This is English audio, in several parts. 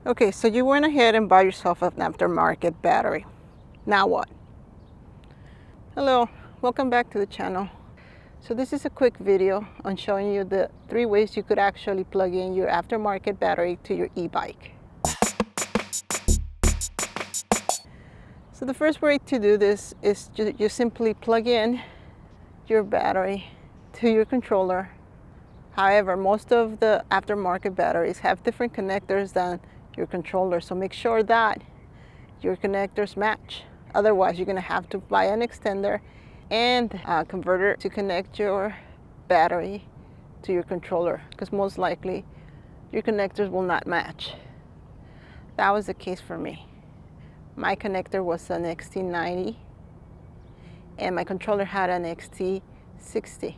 Okay, so you went ahead and bought yourself an aftermarket battery. Now what? Hello, welcome back to the channel. So this is a quick video on showing you the 3 ways you could actually plug in your aftermarket battery to your e-bike. So the first way to do this is you simply plug in your battery to your controller. However, most of the aftermarket batteries have different connectors than your controller, so make sure that your connectors match. Otherwise, you're going to have to buy an extender and a converter to connect your battery to your controller, because most likely your connectors will not match. That was the case for me. My connector was an XT90 and my controller had an XT60.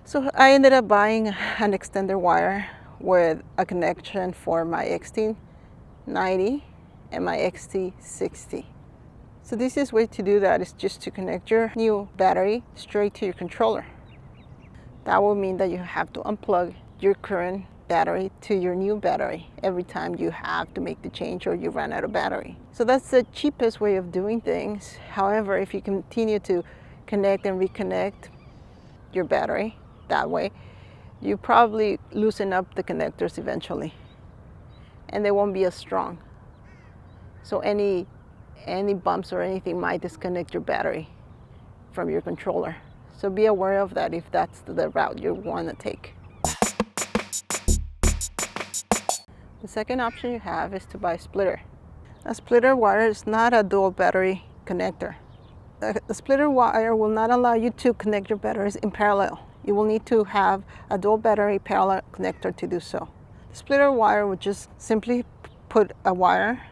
So I ended up buying an extender wire with a connection for my XT90 and my XT60. So the easiest way to do that is just to connect your new battery straight to your controller. That will mean that you have to unplug your current battery to your new battery every time you have to make the change or you run out of battery. So that's the cheapest way of doing things. However, if you continue to connect and reconnect your battery that way, you probably loosen up the connectors eventually and they won't be as strong. So any bumps or anything might disconnect your battery from your controller. So be aware of that if that's the route you want to take. The second option you have is to buy a splitter. A splitter wire is not a dual battery connector. A splitter wire will not allow you to connect your batteries in parallel. You will need to have a dual battery parallel connector to do so. The splitter wire would just simply put a wire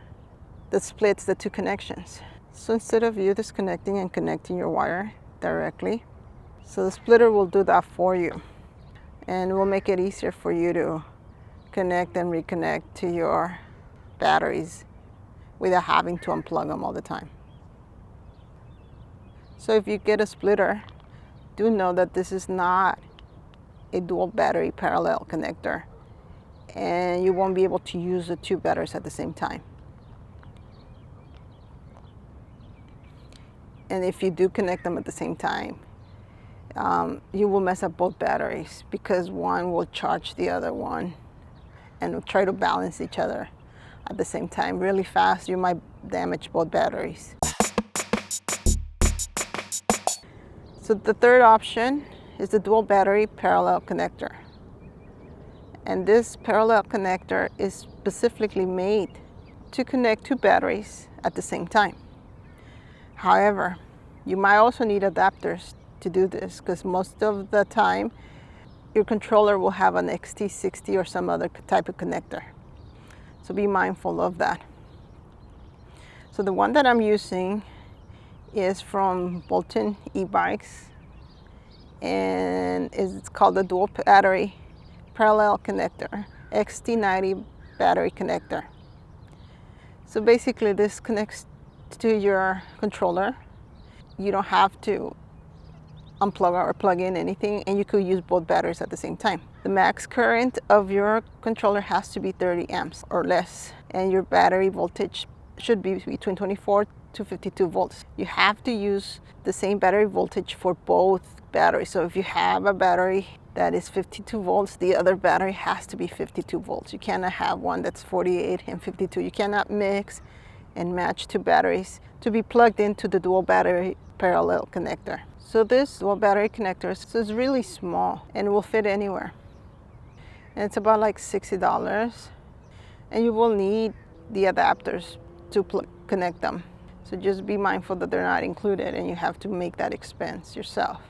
that splits the two connections. So instead of you disconnecting and connecting your wire directly, so the splitter will do that for you and will make it easier for you to connect and reconnect to your batteries without having to unplug them all the time. So if you get a splitter, do know that this is not a dual battery parallel connector and you won't be able to use the two batteries at the same time. And if you do connect them at the same time, you will mess up both batteries because one will charge the other one and will try to balance each other at the same time really fast. You might damage both batteries. So the third option is the dual battery parallel connector. And this parallel connector is specifically made to connect two batteries at the same time. However, you might also need adapters to do this because most of the time your controller will have an XT60 or some other type of connector. So be mindful of that. So the one that I'm using is from Bolton e-bikes and it's called the dual battery parallel connector, XT90 battery connector. So basically this connects to your controller. You don't have to unplug or plug in anything and you could use both batteries at the same time. The max current of your controller has to be 30 amps or less and your battery voltage should be between 24 to 52 volts. You have to use the same battery voltage for both batteries. So if you have a battery that is 52 volts, the other battery has to be 52 volts. You cannot have one that's 48 and 52. You cannot mix and match two batteries to be plugged into the dual battery parallel connector. So this dual battery connector is really small and will fit anywhere. And it's about like $60. And you will need the adapters to connect them. So just be mindful that they're not included and you have to make that expense yourself.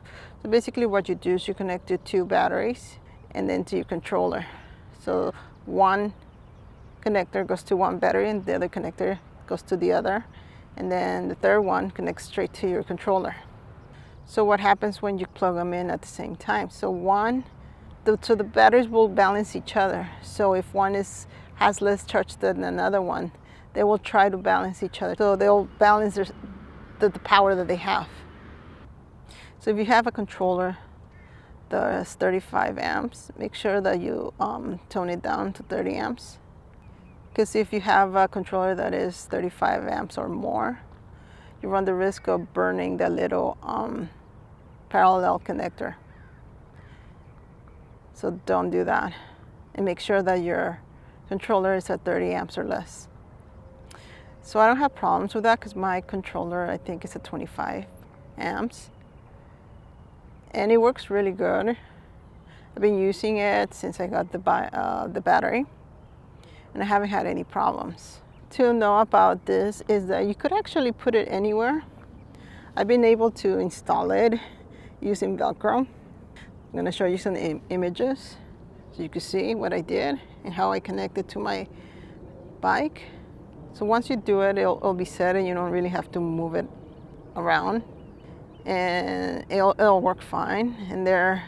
So basically what you do is you connect your two batteries and then to your controller. So one connector goes to one battery and the other connector goes to the other. And then the third one connects straight to your controller. So what happens when you plug them in at the same time? So the batteries will balance each other. So if one has less charge than another one, they will try to balance each other. So they'll balance the power that they have. So if you have a controller that is 35 amps, make sure that you tone it down to 30 amps. because if you have a controller that is 35 amps or more, you run the risk of burning the little parallel connector. So don't do that, and make sure that your controller is at 30 amps or less. So I don't have problems with that because my controller, I think, is at 25 amps. And it works really good. I've been using it since I got the battery, and I haven't had any problems. To know about this is that you could actually put it anywhere. I've been able to install it using Velcro. I'm going to show you some images so you can see what I did and how I connected to my bike. So once you do it, it'll be set and you don't really have to move it around, and it'll work fine. And the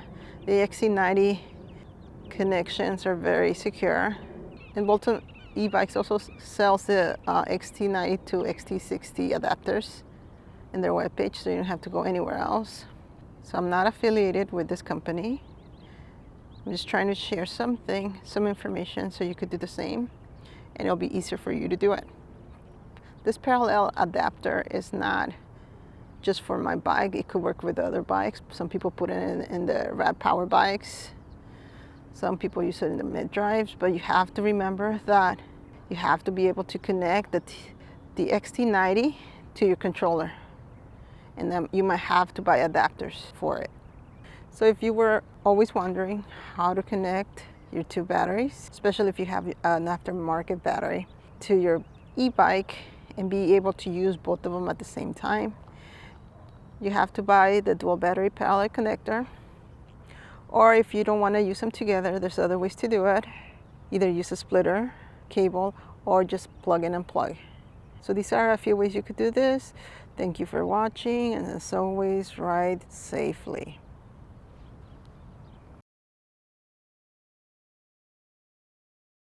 XT90 connections are very secure. And Bolton e-bikes also sells the XT90 to XT60 adapters in their webpage, so you don't have to go anywhere else. So I'm not affiliated with this company. I'm just trying to share some information so you could do the same, and it'll be easier for you to do it. This parallel adapter is not just for my bike. It could work with other bikes. Some people put it in the Rad Power bikes. Some people use it in the mid drives, but you have to remember that you have to be able to connect the XT90 to your controller, and then you might have to buy adapters for it. So if you were always wondering how to connect your two batteries, especially if you have an aftermarket battery, to your e-bike and be able to use both of them at the same time, you have to buy the dual battery parallel connector. Or if you don't want to use them together, there's other ways to do it. Either use a splitter cable or just plug in and plug. So these are a few ways you could do this. Thank you for watching, and as always, ride safely.